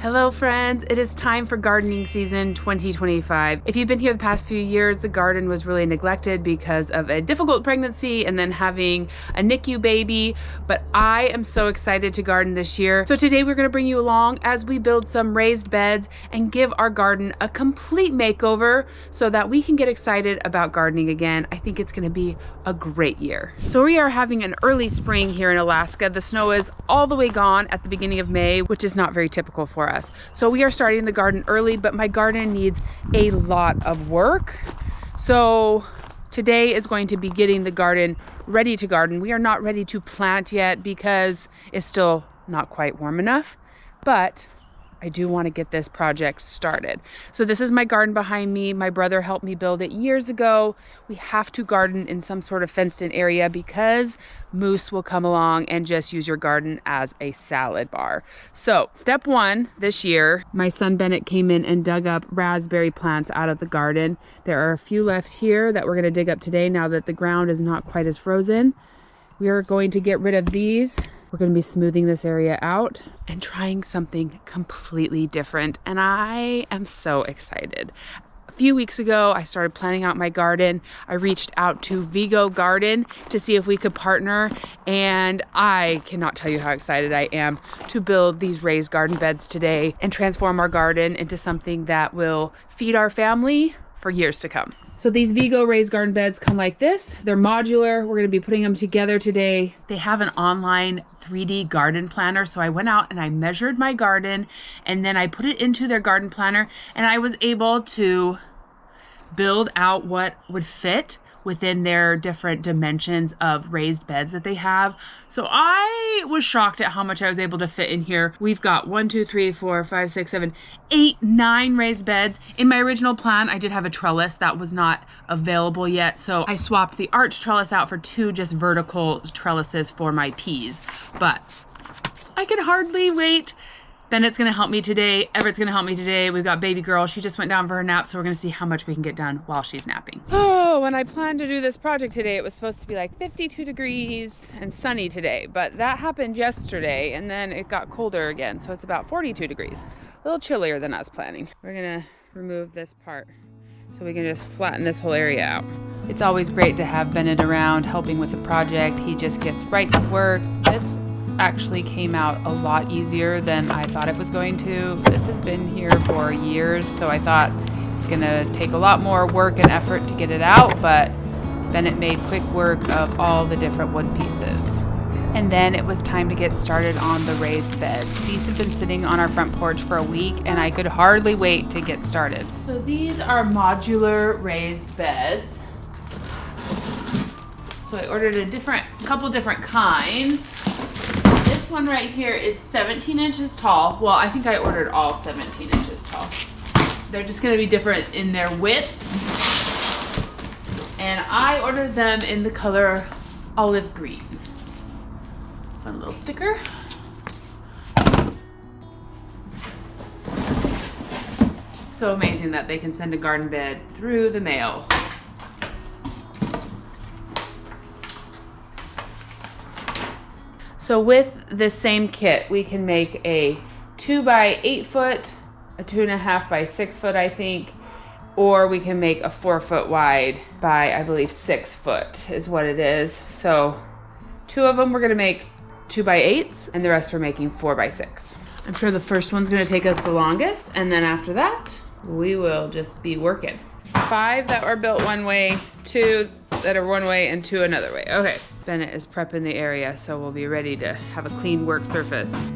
Hello friends, it is time for gardening season 2025. If you've been here the past few years, the garden was really neglected because of a difficult pregnancy and then having a NICU baby, but I am so excited to garden this year. So today we're going to bring you along as we build some raised beds and give our garden a complete makeover so that we can get excited about gardening again. I think it's going to be a great year. So we are having an early spring here in Alaska. The snow is all the way gone at the beginning of May, which is not very typical for us. So we are starting the garden early, but my garden needs a lot of work. So today is going to be getting the garden ready to garden. We are not ready to plant yet because it's still not quite warm enough, but I do want to get this project started. So this is my garden behind me. My brother helped me build it years ago. We have to garden in some sort of fenced in area because moose will come along and just use your garden as a salad bar. So step one this year, my son Bennett came in and dug up raspberry plants out of the garden. There are a few left here that we're going to dig up today now that the ground is not quite as frozen. We are going to get rid of these. We're going to be smoothing this area out and trying something completely different. And I am so excited. A few weeks ago, I started planning out my garden. I reached out to Vego Garden to see if we could partner. And I cannot tell you how excited I am to build these raised garden beds today and transform our garden into something that will feed our family for years to come. So these Vego raised garden beds come like this. They're modular. We're going to be putting them together today. They have an online 3D garden planner. So I went out and I measured my garden and then I put it into their garden planner and I was able to build out what would fit within their different dimensions of raised beds that they have. So I was shocked at how much I was able to fit in here. We've got 1, 2, 3, 4, 5, 6, 7, 8, 9 raised beds. In my original plan, I did have a trellis that was not available yet. So I swapped the arch trellis out for 2 just vertical trellises for my peas. But I can hardly wait. Bennett's going to help me today. Everett's going to help me today. We've got baby girl. She just went down for her nap, so we're going to see how much we can get done while she's napping. Oh, when I planned to do this project today, it was supposed to be like 52 degrees and sunny today, but that happened yesterday, and then it got colder again, so it's about 42 degrees. A little chillier than I was planning. We're going to remove this part so we can just flatten this whole area out. It's always great to have Bennett around helping with the project. He just gets right to work. This actually came out a lot easier than I thought it was going to. This has been here for years, so I thought it's gonna take a lot more work and effort to get it out, but Bennett made quick work of all the different wood pieces. And then it was time to get started on the raised beds. These have been sitting on our front porch for a week and I could hardly wait to get started. So these are modular raised beds. So I ordered a couple different kinds. This one right here is 17 inches tall. Well, I think I ordered all 17 inches tall. They're just going to be different in their width. And I ordered them in the color olive green. Fun little sticker. So amazing that they can send a garden bed through the mail. So with this same kit, we can make a 2 by 8 foot, a 2.5 by 6 foot, I think, or we can make a 4 foot wide by, I believe, 6 foot is what it is. So 2 of them we're gonna make 2 by 8s and the rest we're making 4 by 6. I'm sure the first one's gonna take us the longest, and then after that, we will just be working. 5 that are built one way, 2 that are one way, and 2 another way. Okay. Bennett is prepping the area, so we'll be ready to have a clean work surface.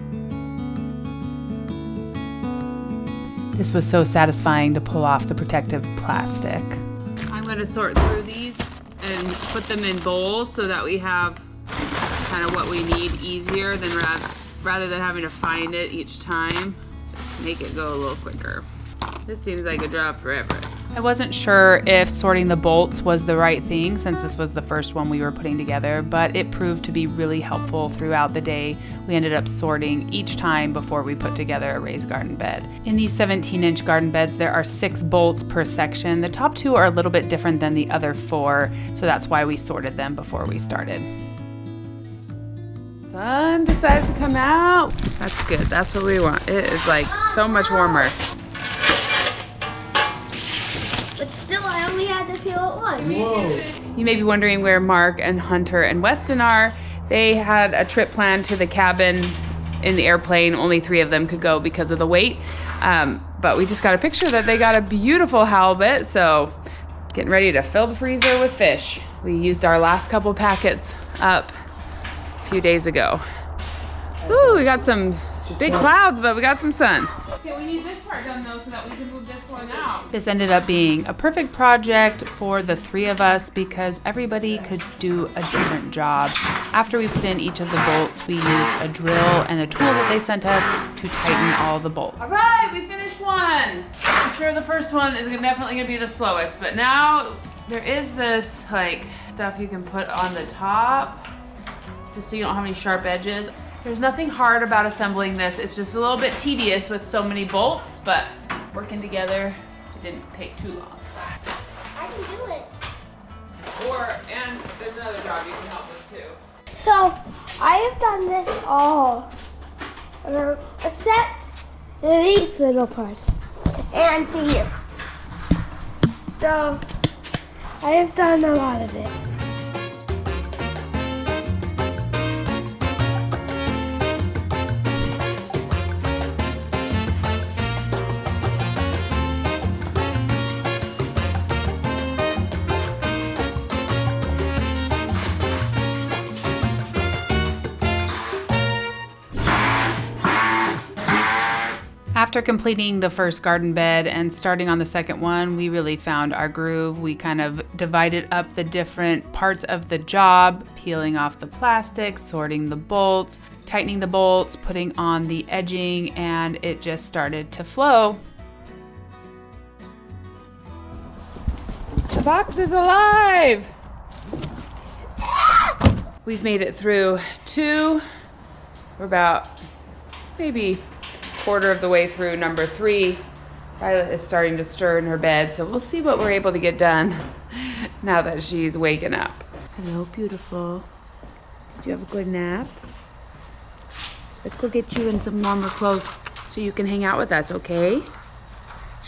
This was so satisfying to pull off the protective plastic. I'm going to sort through these and put them in bowls so that we have kind of what we need easier than rather than having to find it each time. Just make it go a little quicker. This seems like a job for Everett. I wasn't sure if sorting the bolts was the right thing since this was the first one we were putting together, but it proved to be really helpful throughout the day. We ended up sorting each time before we put together a raised garden bed. In these 17-inch garden beds, there are 6 bolts per section. The top 2 are a little bit different than the other 4, so that's why we sorted them before we started. Sun decided to come out. That's good. That's what we want. It is like so much warmer. But still, I only had to peel it once. Whoa. You may be wondering where Mark and Hunter and Weston are. They had a trip planned to the cabin in the airplane. Only 3 of them could go because of the weight. But we just got a picture that they got a beautiful halibut. So getting ready to fill the freezer with fish. We used our last couple packets up a few days ago. Ooh, we got some big clouds, but we got some sun. Okay, we need this part done though so that we can move this one out. This ended up being a perfect project for the 3 of us because everybody could do a different job. After we put in each of the bolts, we used a drill and a tool that they sent us to tighten all the bolts. All right, we finished one. I'm sure the first one is definitely gonna be the slowest, but now there is this like stuff you can put on the top just so you don't have any sharp edges. There's nothing hard about assembling this. It's just a little bit tedious with so many bolts, but working together, it didn't take too long. I can do it. And there's another job you can help with too. So, I have done this all, except these little parts, and to here. So, I have done a lot of it. After completing the first garden bed and starting on the second one, we really found our groove. We kind of divided up the different parts of the job, peeling off the plastic, sorting the bolts, tightening the bolts, putting on the edging, and it just started to flow. The box is alive! We've made it through 2. We're about maybe quarter of the way through number 3. Violet is starting to stir in her bed, so we'll see what we're able to get done now that she's waking up. Hello, beautiful. Did you have a good nap? Let's go get you in some warmer clothes so you can hang out with us, okay?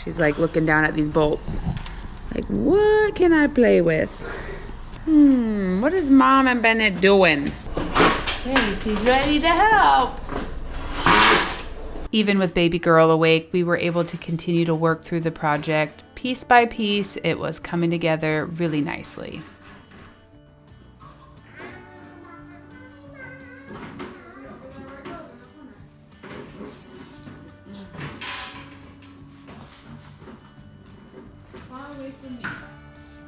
She's like looking down at these bolts. Like, what can I play with? What is Mom and Bennett doing? Okay, she's ready to help. Even with baby girl awake, we were able to continue to work through the project. Piece by piece, it was coming together really nicely.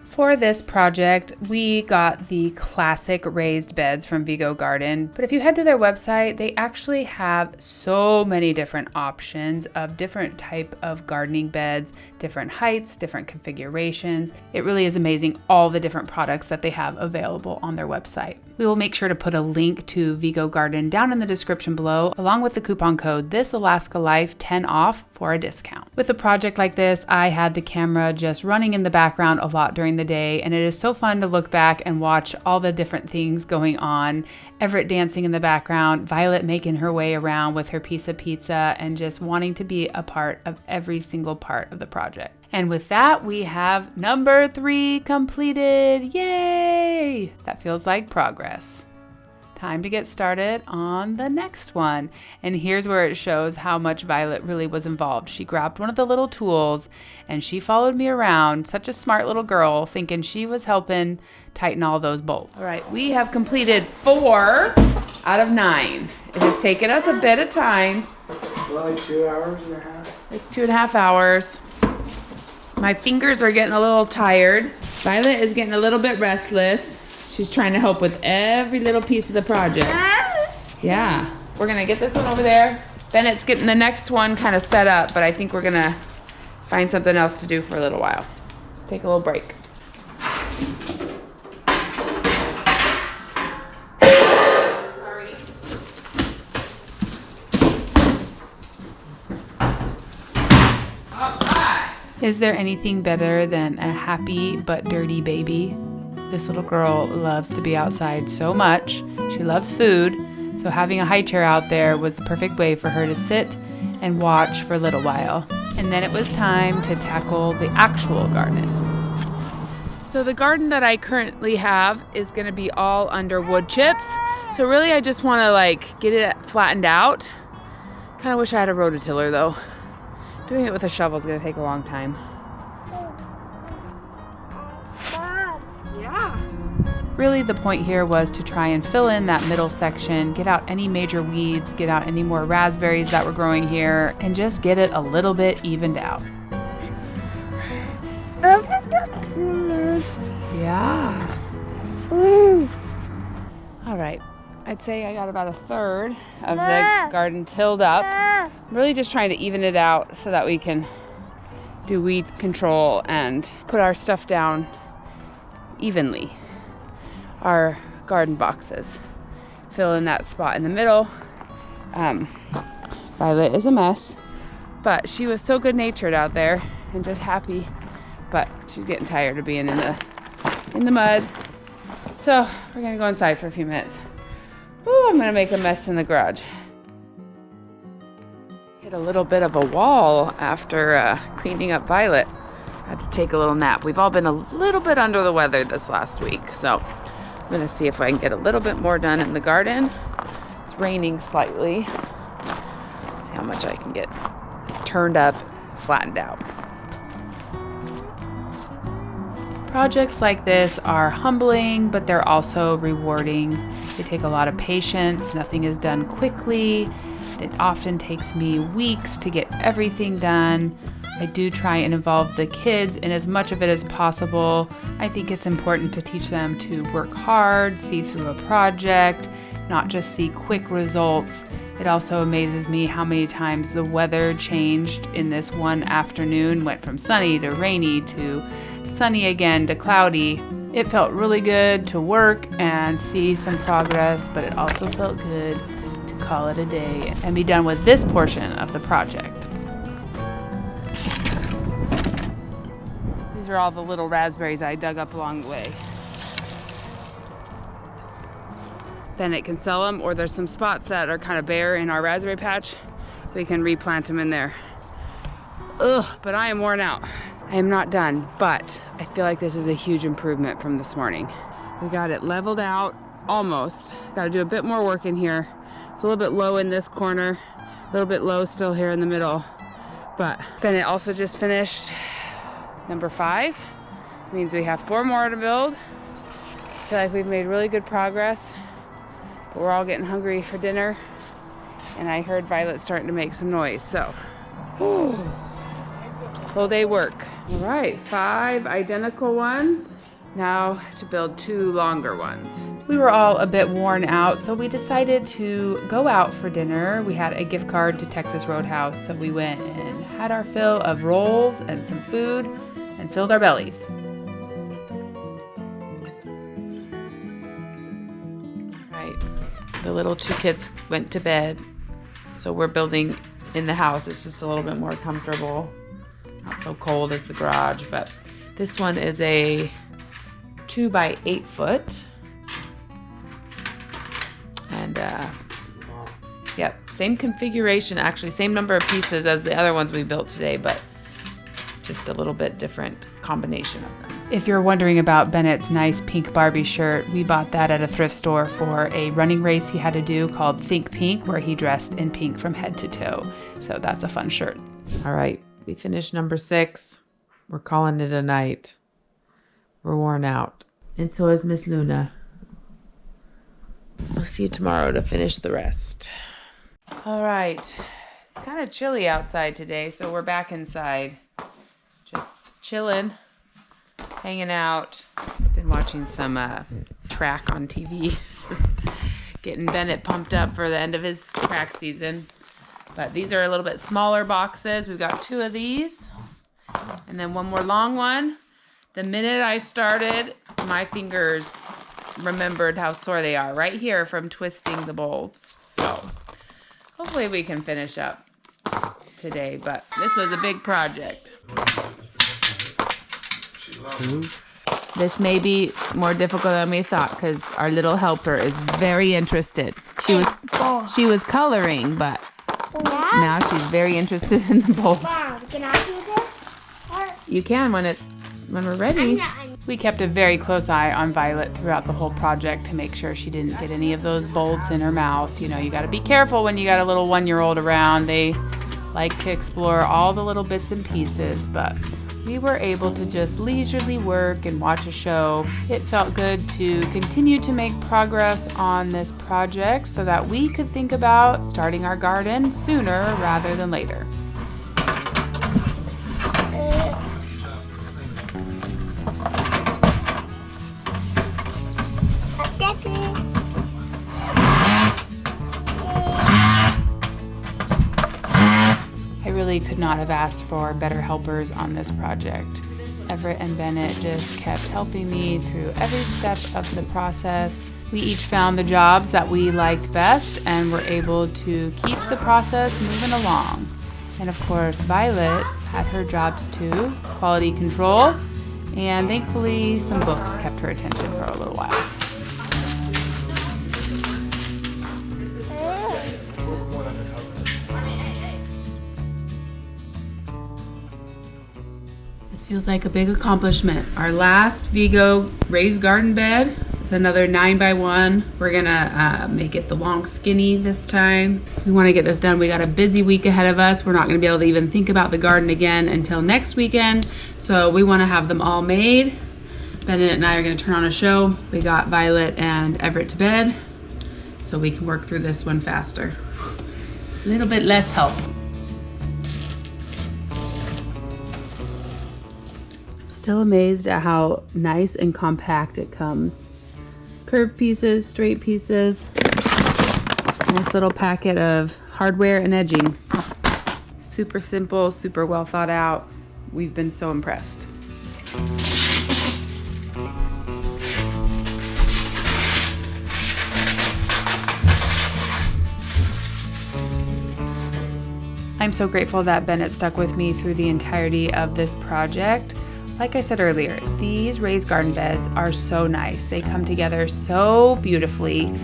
For this project, we got the classic raised beds from Vego Garden, but if you head to their website, they actually have so many different options of different type of gardening beds, different heights, different configurations. It really is amazing all the different products that they have available on their website. We will make sure to put a link to Vego Garden down in the description below, along with the coupon code ThisAlaskaLife 10 off for a discount. With a project like this, I had the camera just running in the background a lot during the day, and it is so fun to look back and watch all the different things going on. Everett dancing in the background, Violet making her way around with her piece of pizza, and just wanting to be a part of every single part of the project. And with that, we have number 3 completed. Yay! That feels like progress. Time to get started on the next one. And here's where it shows how much Violet really was involved. She grabbed one of the little tools and she followed me around, such a smart little girl, thinking she was helping tighten all those bolts. All right, we have completed 4 out of 9. It has taken us a bit of time. Well, like 2 hours and a half. Like 2.5 hours. My fingers are getting a little tired. Violet is getting a little bit restless. She's trying to help with every little piece of the project. Yeah, we're gonna get this one over there. Bennett's getting the next one kind of set up, but I think we're gonna find something else to do for a little while. Take a little break. Sorry. All right. Is there anything better than a happy but dirty baby? This little girl loves to be outside so much. She loves food, So having a high chair out there was the perfect way for her to sit and watch for a little while. And then it was time to tackle the actual garden. So the garden that I currently have is going to be all under wood chips. So really I just want to like get it flattened out. Kind of wish I had a rototiller though. Doing it with a shovel is going to take a long time. Mom. Yeah. Really the point here was to try and fill in that middle section, get out any major weeds, get out any more raspberries that were growing here, and just get it a little bit evened out. Yeah. All right. I'd say I got about a third of the garden tilled up. I'm really just trying to even it out so that we can do weed control and put our stuff down evenly. Our garden boxes. Fill in that spot in the middle. Violet is a mess, but she was so good-natured out there and just happy, but she's getting tired of being in the mud. So we're gonna go inside for a few minutes. Ooh, I'm gonna make a mess in the garage. Hit a little bit of a wall after cleaning up Violet. Had to take a little nap. We've all been a little bit under the weather this last week, so I'm gonna see if I can get a little bit more done in the garden. It's raining slightly. See how much I can get turned up, flattened out. Projects like this are humbling, but they're also rewarding. They take a lot of patience. Nothing is done quickly. It often takes me weeks to get everything done. I do try and involve the kids in as much of it as possible. I think it's important to teach them to work hard, see through a project, not just see quick results. It also amazes me how many times the weather changed in this one afternoon, went from sunny to rainy to sunny again to cloudy. It felt really good to work and see some progress, but it also felt good to call it a day and be done with this portion of the project. These are all the little raspberries I dug up along the way. Bennett can sell them, or there's some spots that are kind of bare in our raspberry patch. We can replant them in there. Ugh, but I am worn out. I am not done, but I feel like this is a huge improvement from this morning. We got it leveled out, almost. Got to do a bit more work in here. It's a little bit low in this corner, a little bit low still here in the middle. But Bennett also just finished number 5. Means we have 4 more to build. I feel like we've made really good progress. But we're all getting hungry for dinner. And I heard Violet starting to make some noise, so. Full day work. All right, 5 identical ones. Now to build 2 longer ones. We were all a bit worn out, so we decided to go out for dinner. We had a gift card to Texas Roadhouse, so we went and had our fill of rolls and some food and filled our bellies. Right, the little 2 kids went to bed, so we're building in the house. It's just a little bit more comfortable. Not so cold as the garage, but this one is a 2 by 8 foot. And yep, same configuration, actually same number of pieces as the other ones we built today, but just a little bit different combination of them. If you're wondering about Bennett's nice pink Barbie shirt, we bought that at a thrift store for a running race he had to do called Think Pink, where he dressed in pink from head to toe. So that's a fun shirt. All right, we finished number 6. We're calling it a night. We're worn out. And so is Miss Luna. We'll see you tomorrow to finish the rest. All right. It's kind of chilly outside today, so we're back inside. Just chilling, hanging out. Been watching some track on TV. Getting Bennett pumped up for the end of his track season. But these are a little bit smaller boxes. We've got 2 of these. And then 1 more long one. The minute I started, my fingers remembered how sore they are right here from twisting the bolts. So hopefully we can finish up today, but this was a big project. This may be more difficult than we thought because our little helper is very interested. She was Oh. She was coloring, but Yeah? now she's very interested in the bowl. Mom, can I do this? Or You can when we're ready. We kept a very close eye on Violet throughout the whole project to make sure she didn't get any of those bolts in her mouth. You know, you got to be careful when you got a little 1-year-old around. They like to explore all the little bits and pieces, but we were able to just leisurely work and watch a show. It felt good to continue to make progress on this project so that we could think about starting our garden sooner rather than later. I really could not have asked for better helpers on this project. Everett and Bennett just kept helping me through every step of the process. We each found the jobs that we liked best and were able to keep the process moving along. And of course, Violet had her jobs too, quality control, and thankfully some books kept her attention for a little while. This feels like a big accomplishment. Our last Vego raised garden bed. It's another 9x1. We're gonna make it the long skinny this time. We wanna get this done. We got a busy week ahead of us. We're not gonna be able to even think about the garden again until next weekend. So we wanna have them all made. Bennett and I are gonna turn on a show. We got Violet and Everett to bed so we can work through this one faster. A little bit less help. Still amazed at how nice and compact it comes. Curved pieces, straight pieces, nice little packet of hardware and edging. Super simple, super well thought out. We've been so impressed. I'm so grateful that Bennett stuck with me through the entirety of this project. Like I said earlier, these raised garden beds are so nice. They come together so beautifully,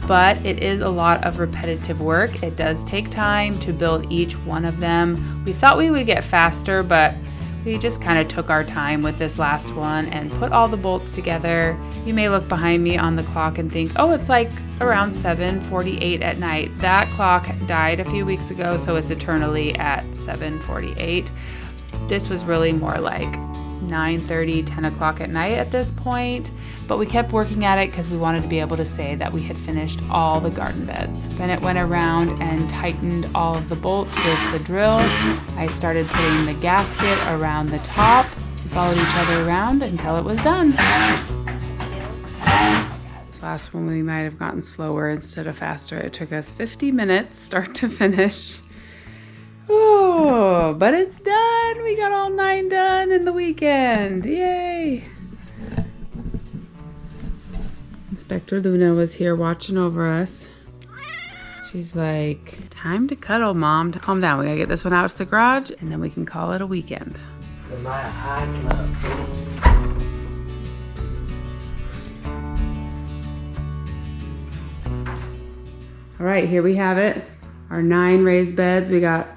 but it is a lot of repetitive work. It does take time to build each one of them. We thought we would get faster, but we just kind of took our time with this last one and put all the bolts together. You may look behind me on the clock and think, oh, it's like around 7:48 at night. That clock died a few weeks ago, so it's eternally at 7:48. This was really more like 9:30, 10 o'clock at night at this point, but we kept working at it because we wanted to be able to say that we had finished all the garden beds. Bennett went around and tightened all of the bolts with the drill. I started putting the gasket around the top. We followed each other around until it was done. This last one we might have gotten slower instead of faster. It took us 50 minutes start to finish. Oh, but it's done. We got all 9 done in the weekend. Yay. Inspector Luna was here watching over us. She's like, time to cuddle, Mom. Calm down. We gotta get this one out to the garage and then we can call it a weekend. All right, here we have it. Our 9 raised beds. We got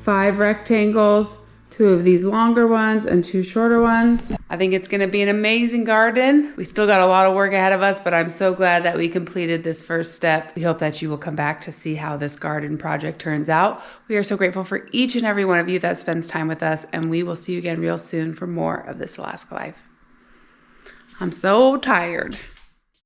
5 rectangles, 2 of these longer ones and 2 shorter ones. I think it's gonna be an amazing garden. We still got a lot of work ahead of us, but I'm so glad that we completed this first step. We hope that you will come back to see how this garden project turns out. We are so grateful for each and every one of you that spends time with us, and we will see you again real soon for more of This Alaska Life. I'm so tired.